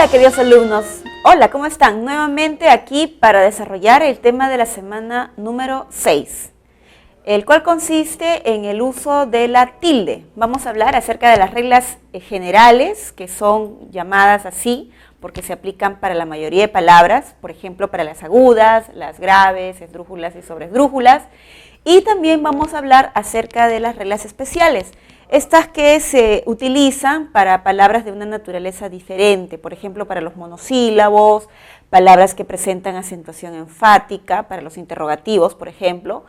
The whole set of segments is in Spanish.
Hola queridos alumnos, hola, ¿cómo están? Nuevamente aquí para desarrollar el tema de la semana número 6, el cual consiste en el uso de la tilde. Vamos a hablar acerca de las reglas generales, que son llamadas así, porque se aplican para la mayoría de palabras, por ejemplo, para las agudas, las graves, esdrújulas y sobresdrújulas. Y también vamos a hablar acerca de las reglas especiales, estas que se utilizan para palabras de una naturaleza diferente, por ejemplo, para los monosílabos, palabras que presentan acentuación enfática, para los interrogativos, por ejemplo.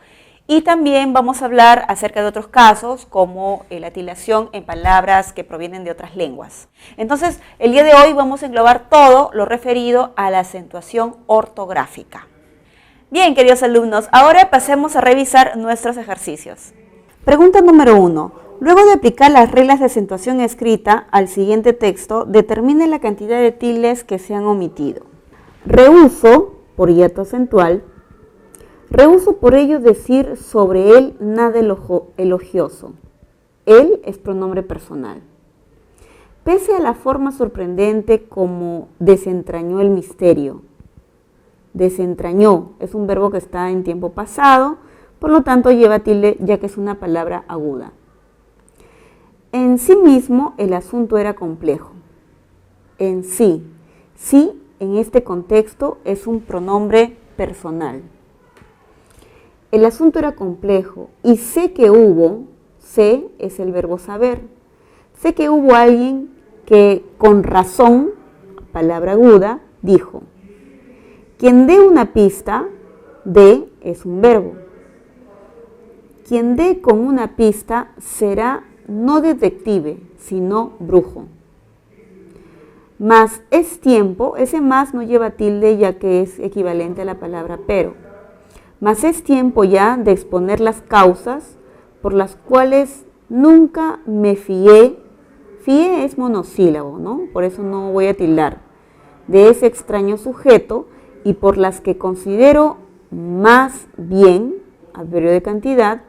Y también vamos a hablar acerca de otros casos, como la tildación en palabras que provienen de otras lenguas. Entonces, el día de hoy vamos a englobar todo lo referido a la acentuación ortográfica. Bien, queridos alumnos, ahora pasemos a revisar nuestros ejercicios. Pregunta número 1. Luego de aplicar las reglas de acentuación escrita al siguiente texto, determine la cantidad de tildes que se han omitido. Rehúso, por hiato acentual. Rehúso por ello decir sobre él nada elogioso. Él es pronombre personal. Pese a la forma sorprendente como desentrañó el misterio. Desentrañó es un verbo que está en tiempo pasado, por lo tanto lleva tilde ya que es una palabra aguda. En sí mismo el asunto era complejo. En sí, sí en este contexto es un pronombre personal. El asunto era complejo y sé que hubo, sé es el verbo saber, sé que hubo alguien que con razón, palabra aguda, dijo. Quien dé una pista, dé es un verbo. Quien dé con una pista será no detective, sino brujo. Más es tiempo, ese más no lleva tilde ya que es equivalente a la palabra pero. Más es tiempo ya de exponer las causas por las cuales nunca me fié. Fié es monosílabo, ¿no? Por eso no voy a tildar. De ese extraño sujeto y por las que considero más bien, adverbio de cantidad,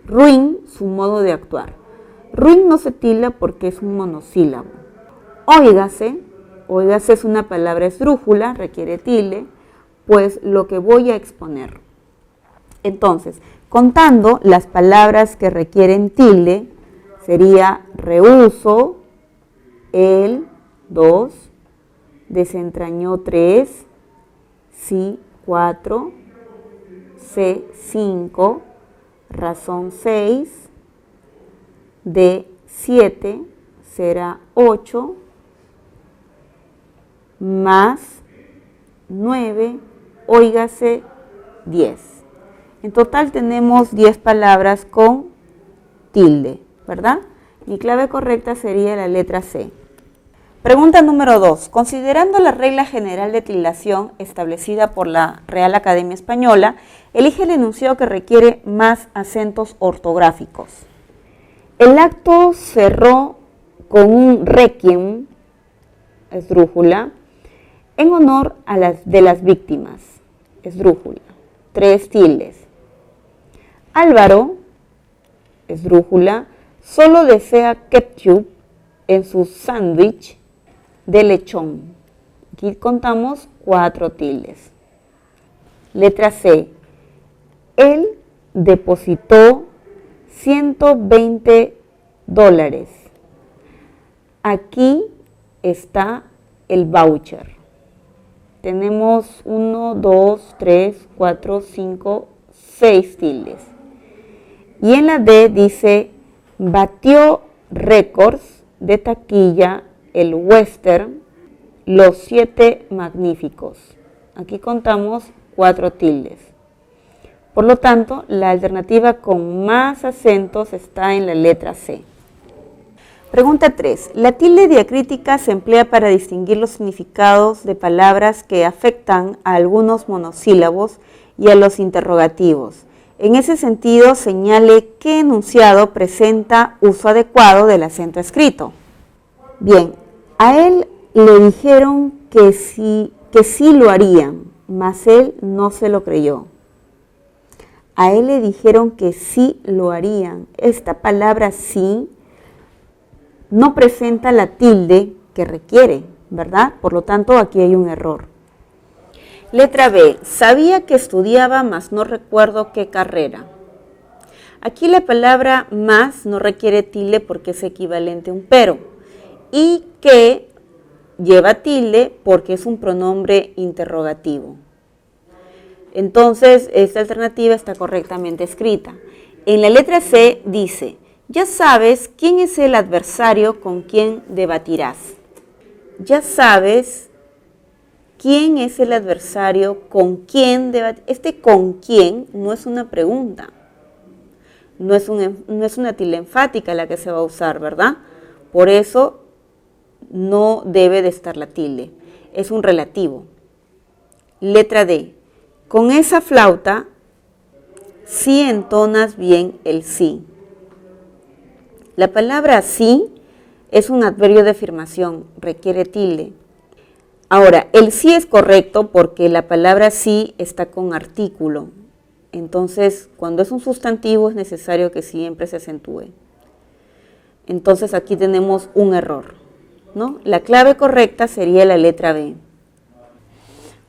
ruin su modo de actuar. Ruin no se tilda porque es un monosílabo. Óigase, óigase es una palabra esdrújula, requiere tilde, pues lo que voy a exponer. Entonces, contando las palabras que requieren tilde, sería rehúso, él, 2, desentrañó 3, sí, 4, sé, 5, razón 6, de 7 será 8, más 9, óigase 10. En total tenemos 10 palabras con tilde, ¿verdad? Mi clave correcta sería la letra C. Pregunta número 2. Considerando la regla general de tildación establecida por la Real Academia Española, elige el enunciado que requiere más acentos ortográficos. El acto cerró con un requiem, esdrújula, en honor a de las víctimas, esdrújula, 3 tildes. Álvaro, esdrújula, solo desea ketchup en su sándwich de lechón. Aquí contamos 4 tildes. Letra C. Él depositó $120. Aquí está el voucher. Tenemos 1, 2, 3, 4, 5, 6 tildes. Y en la D dice, batió récords de taquilla el western Los 7 Magníficos. Aquí contamos 4 tildes. Por lo tanto, la alternativa con más acentos está en la letra C. Pregunta 3. La tilde diacrítica se emplea para distinguir los significados de palabras que afectan a algunos monosílabos y a los interrogativos. En ese sentido, señale qué enunciado presenta uso adecuado del acento escrito. Bien, a él le dijeron que sí lo harían, mas él no se lo creyó. A él le dijeron que sí lo harían. Esta palabra sí no presenta la tilde que requiere, ¿verdad? Por lo tanto, aquí hay un error. Letra B, sabía que estudiaba, mas no recuerdo qué carrera. Aquí la palabra más no requiere tilde porque es equivalente a un pero. Y que lleva tilde porque es un pronombre interrogativo. Entonces, esta alternativa está correctamente escrita. En la letra C dice, ya sabes quién es el adversario con quien debatirás. Ya sabes quién es el adversario con quien debatirás. Este con quién no es una pregunta. No es una tilde enfática la que se va a usar, ¿verdad? Por eso no debe de estar la tilde. Es un relativo. Letra D. Con esa flauta sí entonas bien el sí. La palabra sí es un adverbio de afirmación, requiere tilde. Ahora, el sí es correcto porque la palabra sí está con artículo. Entonces, cuando es un sustantivo es necesario que siempre se acentúe. Entonces, aquí tenemos un error, ¿no? La clave correcta sería la letra B.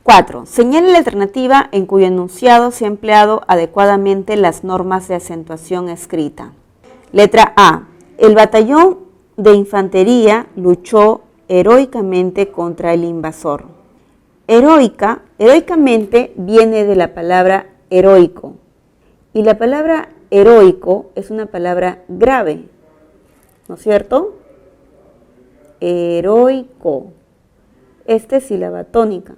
4. Señale la alternativa en cuyo enunciado se ha empleado adecuadamente las normas de acentuación escrita. Letra A. El batallón de infantería luchó heroicamente contra el invasor. Heroicamente viene de la palabra heroico. Y la palabra heroico es una palabra grave, ¿no es cierto? Heroico. Esta es sílaba tónica.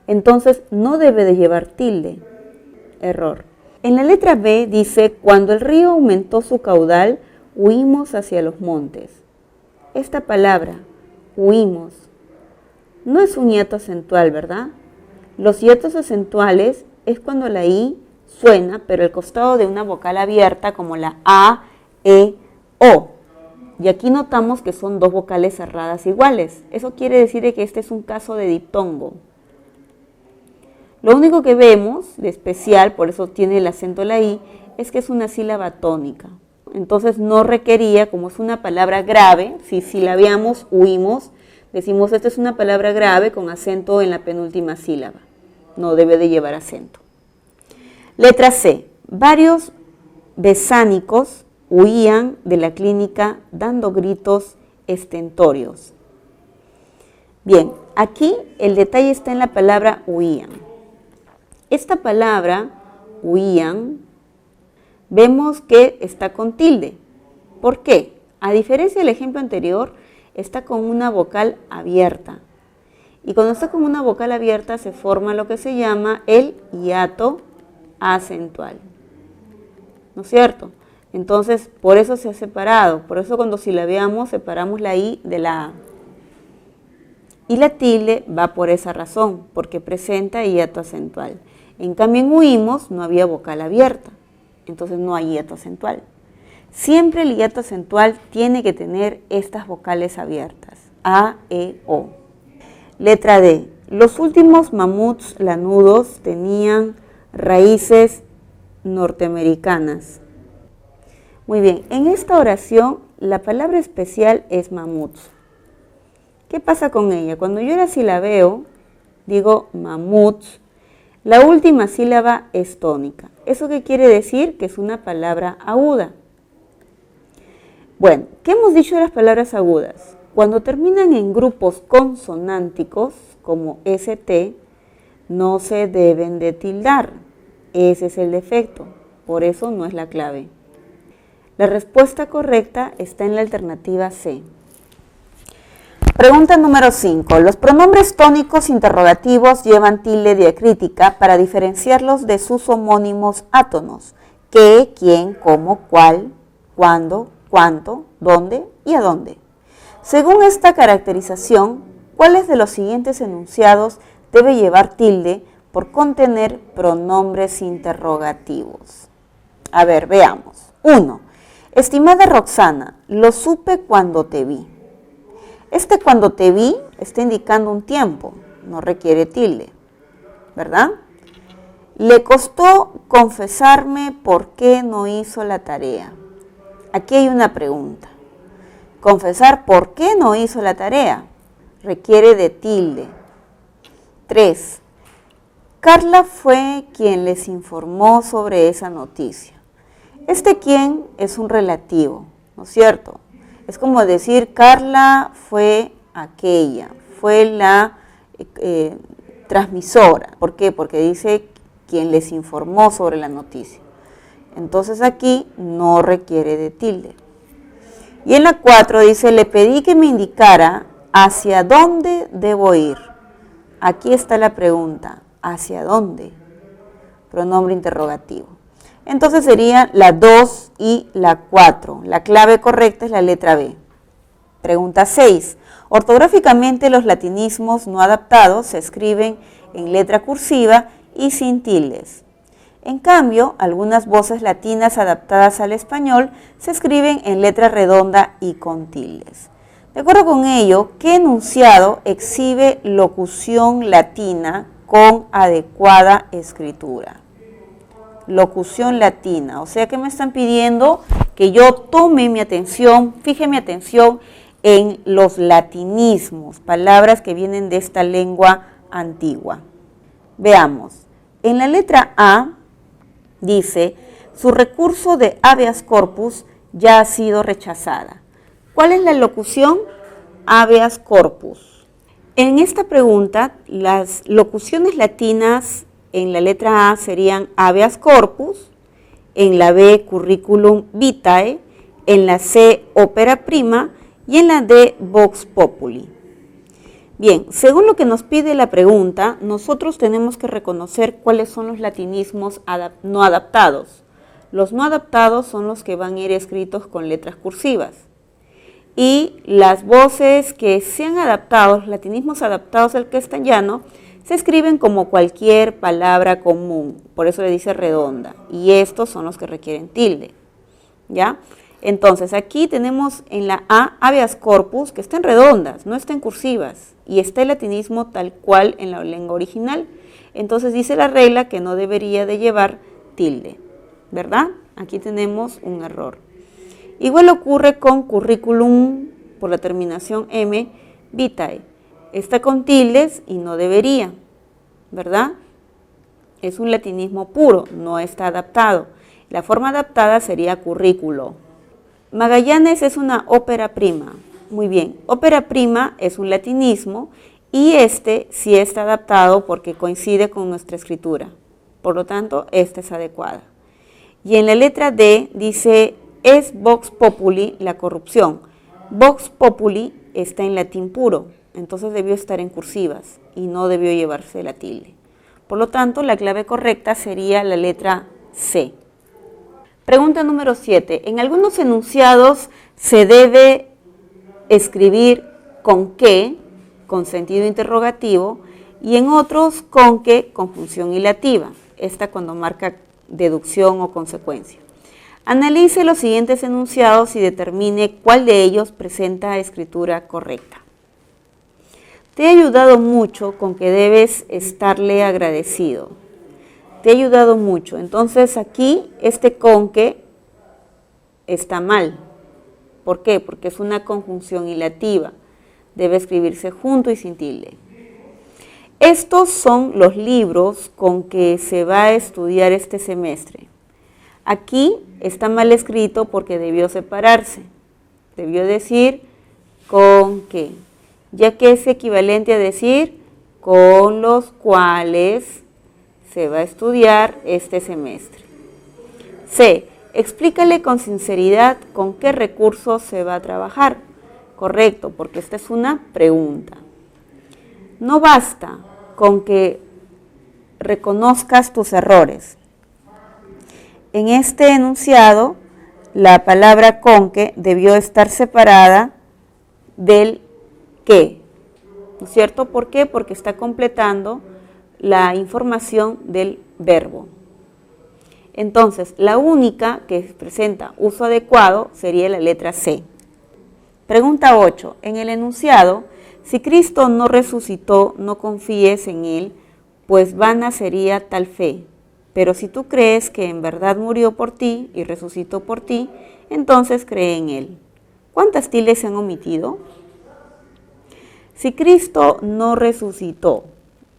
Entonces no debe de llevar tilde. Error. En la letra B dice, cuando el río aumentó su caudal, huimos hacia los montes. Esta palabra, huimos, no es un hiato acentual, ¿verdad? Los hiatos acentuales es cuando la I suena, pero al costado de una vocal abierta como la A, E, O. Y aquí notamos que son dos vocales cerradas iguales. Eso quiere decir que este es un caso de diptongo. Lo único que vemos de especial, por eso tiene el acento la I, es que es una sílaba tónica. Entonces no requería, como es una palabra grave, si silabeamos, huimos, decimos esta es una palabra grave con acento en la penúltima sílaba. No debe de llevar acento. Letra C. Varios besánicos huían de la clínica dando gritos estentorios. Bien, aquí el detalle está en la palabra huían. Esta palabra, huían, vemos que está con tilde. ¿Por qué? A diferencia del ejemplo anterior, está con una vocal abierta. Y cuando está con una vocal abierta se forma lo que se llama el hiato acentual. ¿No es cierto? Entonces, por eso se ha separado. Por eso cuando silabeamos, separamos la I de la A. Y la tilde va por esa razón, porque presenta hiato acentual. En cambio, en huimos no había vocal abierta. Entonces no hay hiato acentual. Siempre el hiato acentual tiene que tener estas vocales abiertas. A, E, O. Letra D. Los últimos mamuts lanudos tenían raíces norteamericanas. Muy bien, en esta oración la palabra especial es mamuts. ¿Qué pasa con ella? Cuando yo la silabeo, digo mamuts, la última sílaba es tónica. ¿Eso qué quiere decir? Que es una palabra aguda. Bueno, ¿qué hemos dicho de las palabras agudas? Cuando terminan en grupos consonánticos, como ST, no se deben de tildar. Ese es el defecto, por eso no es la clave. La respuesta correcta está en la alternativa C. Pregunta número 5. Los pronombres tónicos interrogativos llevan tilde diacrítica para diferenciarlos de sus homónimos átonos. ¿Qué, quién, cómo, cuál, cuándo, cuánto, dónde y a dónde? Según esta caracterización, ¿cuáles de los siguientes enunciados debe llevar tilde por contener pronombres interrogativos? A ver, veamos. 1. Estimada Roxana, lo supe cuando te vi. Este cuando te vi está indicando un tiempo, no requiere tilde, ¿verdad? Le costó confesarme por qué no hizo la tarea. Aquí hay una pregunta. Confesar por qué no hizo la tarea. requiere de tilde. 3. Carla fue quien les informó sobre esa noticia. Este quién es un relativo, ¿no es cierto? Es como decir, Carla fue aquella, fue la transmisora. ¿Por qué? Porque dice quien les informó sobre la noticia. Entonces aquí no requiere de tilde. Y en la 4 dice, le pedí que me indicara hacia dónde debo ir. Aquí está la pregunta, ¿hacia dónde? Pronombre interrogativo. Entonces serían la 2 y la 4. La clave correcta es la letra B. Pregunta 6. Ortográficamente los latinismos no adaptados se escriben en letra cursiva y sin tildes. En cambio, algunas voces latinas adaptadas al español se escriben en letra redonda y con tildes. De acuerdo con ello, ¿qué enunciado exhibe locución latina con adecuada escritura? Locución latina, o sea que me están pidiendo que yo tome mi atención, fije mi atención en los latinismos, palabras que vienen de esta lengua antigua. Veamos, en la letra A dice, su recurso de habeas corpus ya ha sido rechazada. ¿Cuál es la locución? Habeas corpus. En esta pregunta, las locuciones latinas en la letra A serían habeas corpus, en la B curriculum vitae, en la C opera prima y en la D vox populi. Bien, según lo que nos pide la pregunta, nosotros tenemos que reconocer cuáles son los latinismos no adaptados. Los no adaptados son los que van a ir escritos con letras cursivas. Y las voces que se han adaptado, los latinismos adaptados al castellano, se escriben como cualquier palabra común, por eso le dice redonda, y estos son los que requieren tilde, ¿ya? Entonces, aquí tenemos en la A, habeas corpus, que están redondas, no están cursivas, y está el latinismo tal cual en la lengua original. Entonces, dice la regla que no debería de llevar tilde, ¿verdad? Aquí tenemos un error. Igual ocurre con curriculum, por la terminación M, vitae. Está con tildes y no debería, ¿verdad? Es un latinismo puro, no está adaptado. La forma adaptada sería currículo. Magallanes es una ópera prima. Muy bien, ópera prima es un latinismo y este sí está adaptado porque coincide con nuestra escritura. Por lo tanto, esta es adecuada. Y en la letra D dice, es vox populi la corrupción. Vox populi está en latín puro, entonces debió estar en cursivas y no debió llevarse la tilde. Por lo tanto, la clave correcta sería la letra C. Pregunta número 7. En algunos enunciados se debe escribir con qué, con sentido interrogativo, y en otros con qué, con función ilativa. Esta cuando marca deducción o consecuencia. Analice los siguientes enunciados y determine cuál de ellos presenta escritura correcta. Te he ayudado mucho con que debes estarle agradecido. Te he ayudado mucho. Entonces aquí este con que está mal. ¿Por qué? Porque es una conjunción ilativa. Debe escribirse junto y sin tilde. Estos son los libros con que se va a estudiar este semestre. Aquí está mal escrito porque debió separarse. Debió decir con qué, ya que es equivalente a decir con los cuales se va a estudiar este semestre. C. Explícale con sinceridad con qué recursos se va a trabajar. Correcto, porque esta es una pregunta. No basta con que reconozcas tus errores. En este enunciado, la palabra con que debió estar separada del qué, ¿no es cierto? ¿Por qué? Porque está completando la información del verbo. Entonces, la única que presenta uso adecuado sería la letra C. Pregunta 8. En el enunciado, si Cristo no resucitó, no confíes en Él, pues vana sería tal fe. Pero si tú crees que en verdad murió por ti y resucitó por ti, entonces cree en Él. ¿Cuántas tildes se han omitido? Si Cristo no resucitó,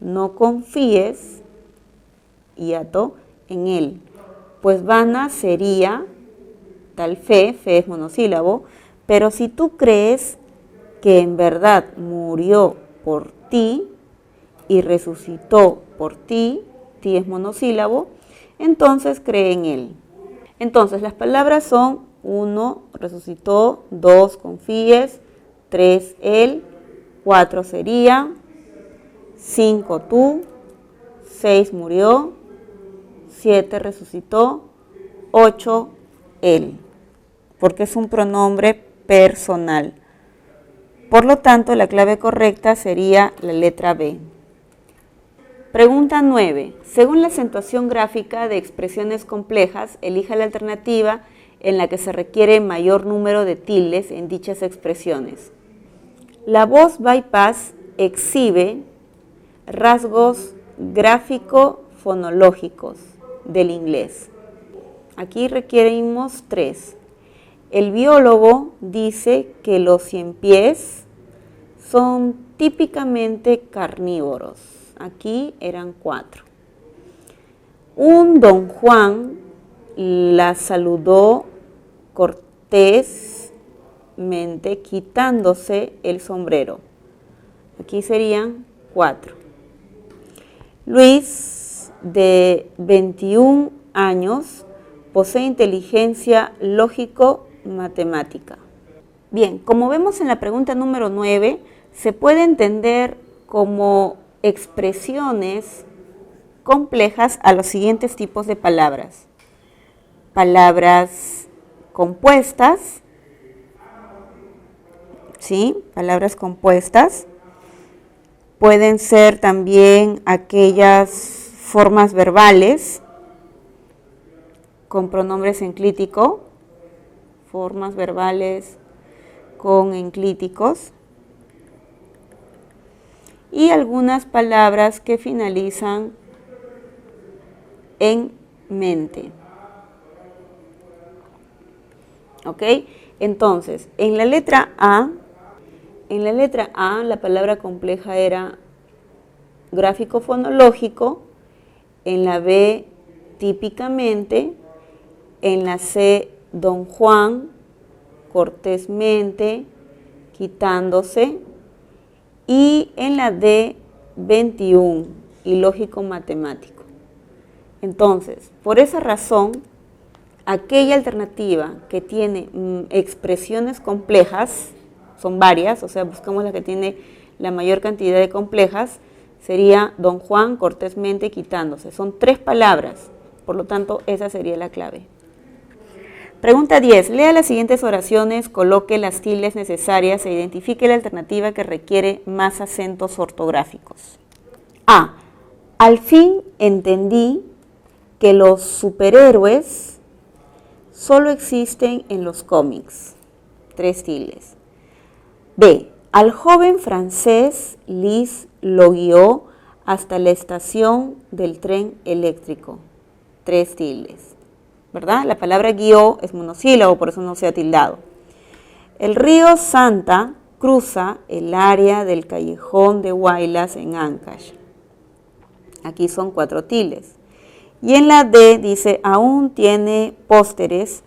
no confíes, hiato, en Él, pues vana sería tal fe, fe es monosílabo, pero si tú crees que en verdad murió por ti y resucitó por ti, ti es monosílabo, entonces cree en Él. Entonces las palabras son 1, resucitó, 2, confíes, 3, Él, 4 sería, 5 tú, 6 murió, 7 resucitó, 8 Él, porque es un pronombre personal. Por lo tanto, la clave correcta sería la letra B. Pregunta 9. Según la acentuación gráfica de expresiones complejas, elija la alternativa en la que se requiere mayor número de tildes en dichas expresiones. La voz bypass exhibe rasgos gráfico-fonológicos del inglés. Aquí requerimos 3. El biólogo dice que los ciempiés son típicamente carnívoros. Aquí eran 4. Un don Juan la saludó cortésmente quitándose el sombrero. Aquí serían 4. Luis, de 21 años, posee inteligencia lógico-matemática. Bien, como vemos en la pregunta número 9, se puede entender como expresiones complejas a los siguientes tipos de palabras. Palabras compuestas, ¿sí? Palabras compuestas. Pueden ser también aquellas formas verbales con pronombres enclítico, formas verbales con enclíticos, y algunas palabras que finalizan en mente. ¿Ok? Entonces, en la letra A la palabra compleja era gráfico fonológico, en la B típicamente, en la C don Juan cortésmente, quitándose, y en la D 21, ilógico matemático. Entonces, por esa razón, aquella alternativa que tiene expresiones complejas, son varias, o sea, buscamos la que tiene la mayor cantidad de complejas, sería don Juan cortésmente quitándose. Son 3 palabras, por lo tanto, esa sería la clave. Pregunta 10. Lea las siguientes oraciones, coloque las tildes necesarias e identifique la alternativa que requiere más acentos ortográficos. A. Al fin entendí que los superhéroes solo existen en los cómics. 3 tildes. B. Al joven francés Liz lo guió hasta la estación del tren eléctrico. 3 tildes. ¿Verdad? La palabra guió es monosílabo, por eso no se ha tildado. El río Santa cruza el área del callejón de Huaylas en Ancash. Aquí son 4 tildes. Y en la D dice, aún tiene pósteres,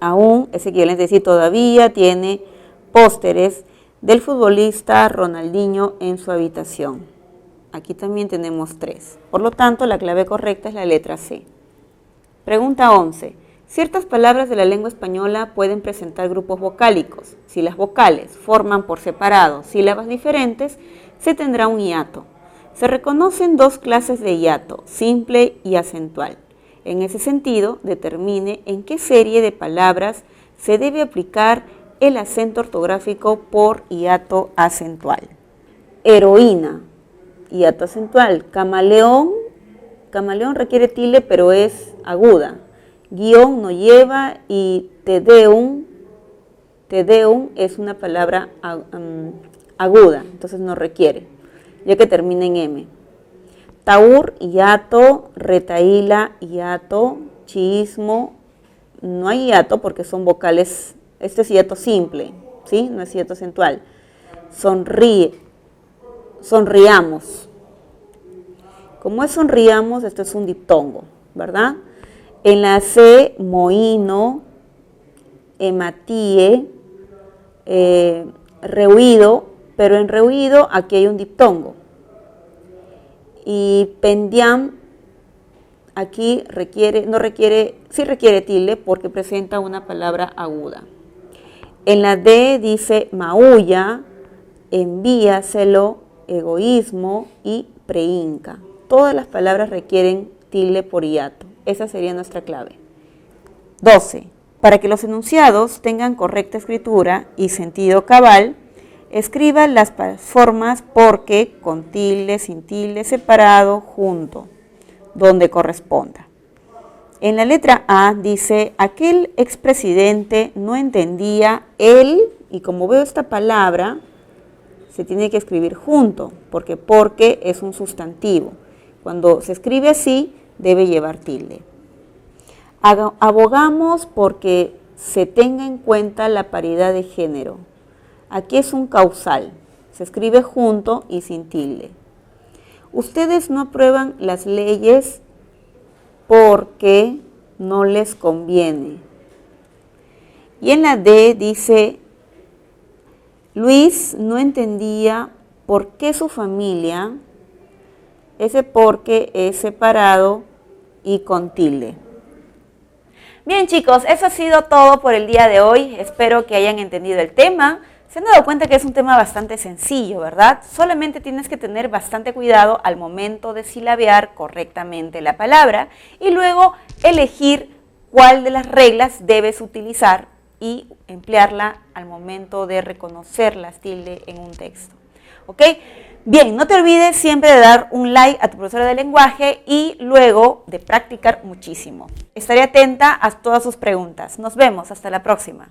aún es equivalente a decir todavía tiene pósteres del futbolista Ronaldinho en su habitación. Aquí también tenemos 3. Por lo tanto, la clave correcta es la letra C. Pregunta 11. Ciertas palabras de la lengua española pueden presentar grupos vocálicos. Si las vocales forman por separado sílabas diferentes, se tendrá un hiato. Se reconocen 2 clases de hiato, simple y acentual. En ese sentido, determine en qué serie de palabras se debe aplicar el acento ortográfico por hiato acentual. Heroína, hiato acentual. Camaleón requiere tilde, pero es aguda. Guión no lleva, y Tedeum es una palabra aguda, entonces no requiere, ya que termina en M. Taur, hiato. Retaíla, hiato. Chiismo, no hay hiato porque son vocales, este es hiato simple, ¿sí? No es hiato acentual. sonriamos. Como es sonriamos, esto es un diptongo, ¿verdad? En la C, mohino, hematíe, rehuido, pero en rehuido aquí hay un diptongo. Y pendiam, aquí sí requiere tilde porque presenta una palabra aguda. En la D dice maulla, envíaselo, egoísmo y preinca. Todas las palabras requieren tilde por hiato. Esa sería nuestra clave. 12. Para que los enunciados tengan correcta escritura y sentido cabal, escriba las formas porque, con tilde, sin tilde, separado, junto, donde corresponda. En la letra A dice, aquel expresidente no entendía él, y como veo esta palabra, se tiene que escribir junto, porque es un sustantivo. Cuando se escribe así, debe llevar tilde. Abogamos porque se tenga en cuenta la paridad de género. Aquí es un causal, se escribe junto y sin tilde. Ustedes no aprueban las leyes porque no les conviene. Y en la D dice, Luis no entendía por qué su familia, ese porque es separado y con tilde. Bien chicos, eso ha sido todo por el día de hoy. Espero que hayan entendido el tema. Se han dado cuenta que es un tema bastante sencillo, ¿verdad? Solamente tienes que tener bastante cuidado al momento de silabear correctamente la palabra y luego elegir cuál de las reglas debes utilizar y emplearla al momento de reconocer las tildes en un texto. ¿Ok? Bien, no te olvides siempre de dar un like a tu profesora de lenguaje y luego de practicar muchísimo. Estaré atenta a todas sus preguntas. Nos vemos, hasta la próxima.